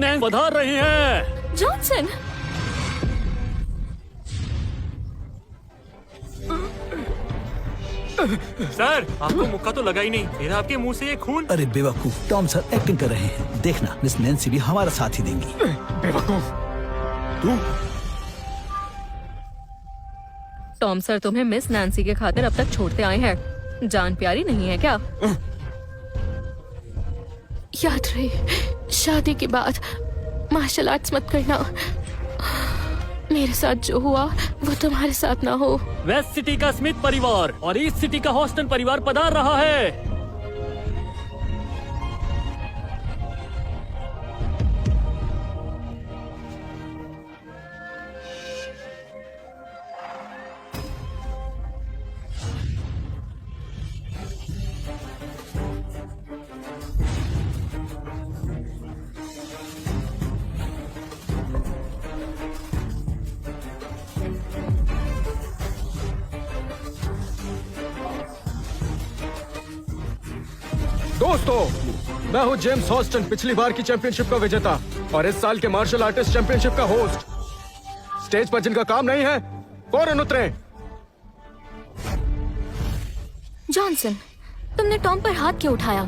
नैन पधार रही हैं। जॉनसन, सर आपको मुक्का तो लगा ही नहीं, फिर आपके मुंह से ये खून। अरे बेवकूफ, टॉम सर एक्टिंग कर रहे हैं। देखना मिस नैन्सी भी हमारा साथ ही देंगी। बेवकूफ तू टॉम सर तुम्हें मिस नैन्सी के खातिर अब तक छोड़ते आए हैं। जान प्यारी नहीं है क्या? याद रहे, शादी के बाद मार्शल आर्ट्स मत करना। मेरे साथ जो हुआ वो तुम्हारे साथ ना हो। वेस्ट सिटी का स्मिथ परिवार और ईस्ट सिटी का हॉस्टन परिवार पधार रहा है। दोस्तों, मैं हूं जेम्स हॉस्टन, पिछली बार की चैंपियनशिप का विजेता और इस साल के मार्शल आर्टिस्ट चैंपियनशिप का होस्ट। स्टेज पर जिनका काम नहीं है फौरन उतरें। जॉनसन, तुमने टॉम पर हाथ क्यों उठाया?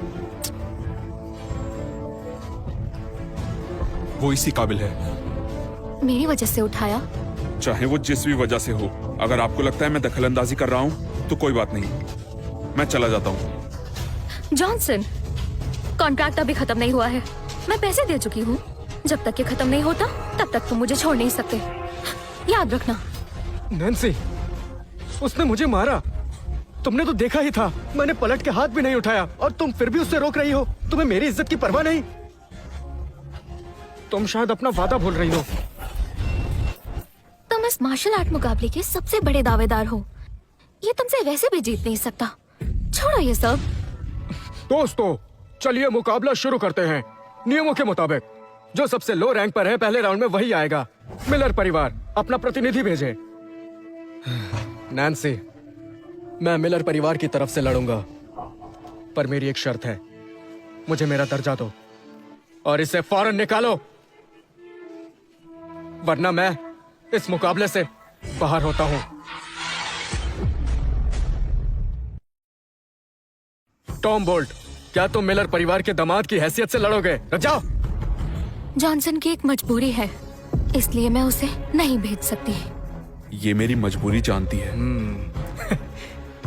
वो इसी काबिल है। मेरी वजह से उठाया? चाहे वो जिस भी वजह से हो, अगर आपको लगता है मैं दखलंदाजी कर रहा हूँ तो कोई बात नहीं, मैं चला जाता हूँ। जॉनसन, कॉन्ट्रैक्ट अभी खत्म नहीं हुआ है। मैं पैसे दे चुकी हूँ। जब तक ये खत्म नहीं होता तब तक तुम मुझे छोड़ नहीं सकते, याद रखना। नैन्सी, उसने मुझे मारा। तुमने तो देखा ही था, मैंने पलट के हाथ भी नहीं उठाया और तुम फिर भी उससे रोक रही हो। तुम्हें मेरी इज्जत की परवाह नहीं? तुम शायद अपना वादा भूल रही हो। तुम इस मार्शल आर्ट मुकाबले के सबसे बड़े दावेदार हो। ये तुमसे वैसे भी जीत नहीं सकता। छोड़ो ये सब। दोस्तों, चलिए मुकाबला शुरू करते हैं। नियमों के मुताबिक जो सबसे लो रैंक पर है पहले राउंड में वही आएगा। मिलर परिवार अपना प्रतिनिधि भेजे। नैन्सी, मैं मिलर परिवार की तरफ से लड़ूंगा, पर मेरी एक शर्त है। मुझे मेरा दर्जा दो और इसे फौरन निकालो, वरना मैं इस मुकाबले से बाहर होता हूं। टॉम बोल्ट, क्या तुम मिलर परिवार के दामाद की हैसियत से लड़ोगे? जाओ। जॉनसन की एक मजबूरी है, इसलिए मैं उसे नहीं भेज सकती। ये मेरी मजबूरी जानती है।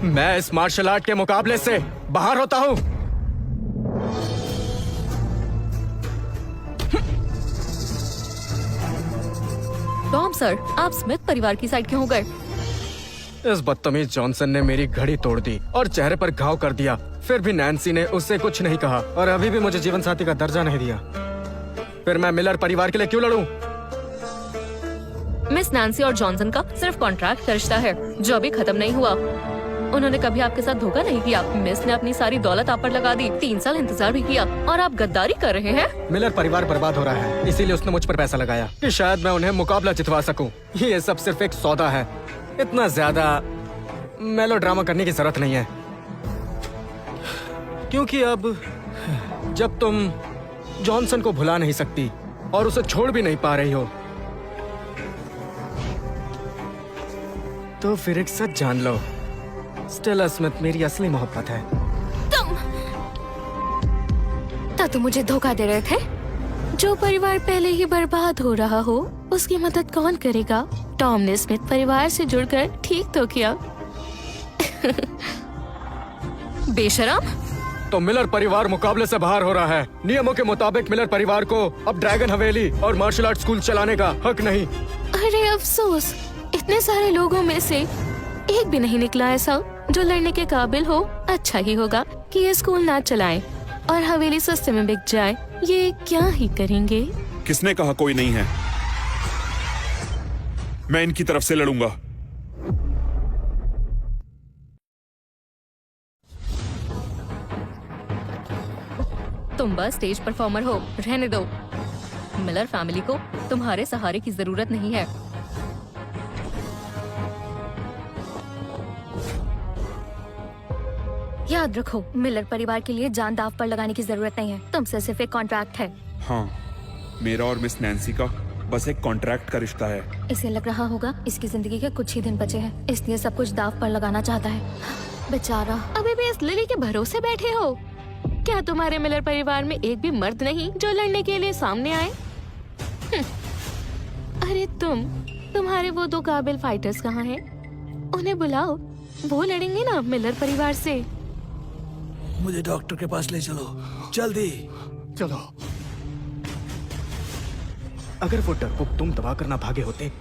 मैं इस मार्शल आर्ट के मुकाबले से बाहर होता हूं। टॉम सर, आप स्मिथ परिवार की साइड क्यों हो गए? इस बदतमीज जॉनसन ने मेरी घड़ी तोड़ दी और चेहरे पर घाव कर दिया। फिर भी नैन्सी ने उससे कुछ नहीं कहा और अभी भी मुझे जीवन साथी का दर्जा नहीं दिया। फिर मैं मिलर परिवार के लिए क्यों लड़ूं? मिस नैन्सी और जॉनसन का सिर्फ कॉन्ट्रैक्ट का रिश्ता है जो अभी खत्म नहीं हुआ। उन्होंने कभी आपके साथ धोखा नहीं किया। मिस ने अपनी सारी दौलत आप पर लगा दी, 3 साल इंतजार भी किया और आप गद्दारी कर रहे हैं। मिलर परिवार बर्बाद हो रहा है, इसीलिए उसने मुझ पर पैसा लगाया कि शायद मैं उन्हें मुकाबला जितवा सकूं। ये सब सिर्फ एक सौदा है, इतना ज्यादा मेलोड्रामा करने की जरूरत नहीं है। क्योंकि अब जब तुम जॉनसन को भुला नहीं सकती और उसे छोड़ भी नहीं पा रही हो, तो फिर एक सच जान लो, स्टेला स्मिथ मेरी असली मोहब्बत है। तुम मुझे धोखा दे रहे थे। जो परिवार पहले ही बर्बाद हो रहा हो उसकी मदद कौन करेगा? टॉम ने स्मिथ परिवार से जुड़कर ठीक तो किया। बेशरम। तो मिलर परिवार मुकाबले से बाहर हो रहा है। नियमों के मुताबिक मिलर परिवार को अब ड्रैगन हवेली और मार्शल आर्ट स्कूल चलाने का हक नहीं। अरे अफसोस, इतने सारे लोगों में से एक भी नहीं निकला ऐसा जो लड़ने के काबिल हो। अच्छा ही होगा कि ये स्कूल ना चलाएं और हवेली सस्ते में बिक जाए। ये क्या ही करेंगे। किसने कहा कोई नहीं है? मैं इनकी तरफ से लड़ूंगा। तुम बस स्टेज परफॉर्मर हो, रहने दो। मिलर फैमिली को तुम्हारे सहारे की जरूरत नहीं है। याद रखो, मिलर परिवार के लिए जान दांव पर लगाने की जरूरत नहीं है। तुमसे सिर्फ एक कॉन्ट्रैक्ट है। हाँ, मेरा और मिस नैन्सी का बस एक कॉन्ट्रैक्ट का रिश्ता है। इसे लग रहा होगा इसकी जिंदगी के कुछ ही दिन बचे हैं, इसलिए सब कुछ दाव पर लगाना चाहता है। बेचारा अभी भी इस लिली के भरोसे बैठे हो। क्या तुम्हारे मिलर परिवार में एक भी मर्द नहीं जो लड़ने के लिए सामने आए? अरे तुम्हारे वो 2 काबिल फाइटर्स कहाँ हैं? उन्हें बुलाओ, वो लड़ेंगे ना मिलर परिवार से। मुझे डॉक्टर के पास ले चलो, जल्दी। चलो। अगर वो डरपोक तुम दबा कर ना भागे होते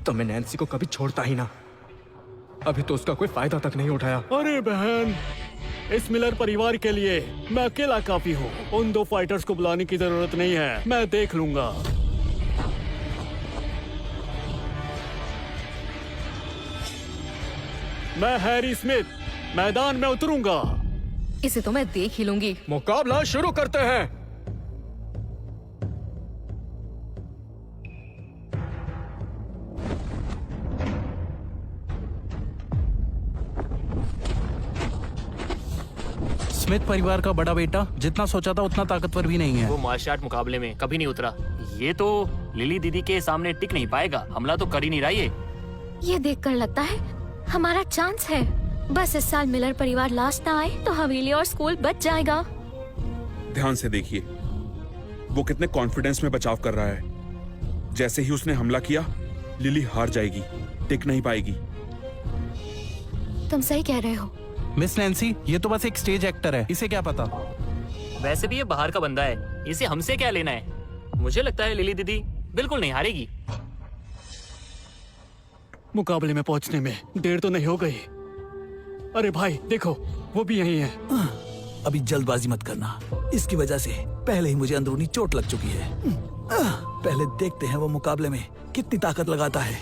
तो मैं नैन्सी को कभी छोड़ता ही ना। अभी तो उसका कोई फायदा तक नहीं उठाया। अरे बहन, इस मिलर परिवार के लिए मैं अकेला काफी हूँ। उन 2 फाइटर्स को बुलाने की जरूरत नहीं है, मैं देख लूंगा। मैं हैरी स्मिथ मैदान में उतरूंगा। इसे तो मैं देख ही लूंगी। मुकाबला शुरू करते हैं। स्मिथ परिवार का बड़ा बेटा जितना सोचा था उतना ताकतवर भी नहीं है। वो मार्शल आर्ट मुकाबले में कभी नहीं उतरा। ये तो लिली दीदी के सामने टिक नहीं पाएगा। हमला तो कर ही नहीं रहा ये देखकर लगता है हमारा चांस है। बस इस साल मिलर परिवार लास्ट ना आए तो हवेली और स्कूल बच जाएगा। ध्यान से देखिए, वो कितने कॉन्फिडेंस में बचाव कर रहा है। जैसे ही उसने हमला किया, लिली हार जाएगी, टिक नहीं पाएगी। तुम सही कह रहे हो। मिस नैन्सी, ये तो बस एक स्टेज एक्टर है, इसे क्या पता। वैसे भी ये बाहर का बंदा है, इसे हमसे क्या लेना है। मुझे लगता है लिली दीदी बिल्कुल नहीं हारेगी। मुकाबले में पहुंचने में देर तो नहीं हो गई। अरे भाई देखो, वो भी यही है। अभी जल्दबाजी मत करना, इसकी वजह से पहले ही मुझे अंदरूनी चोट लग चुकी है। पहले देखते हैं वो मुकाबले में कितनी ताकत लगाता है।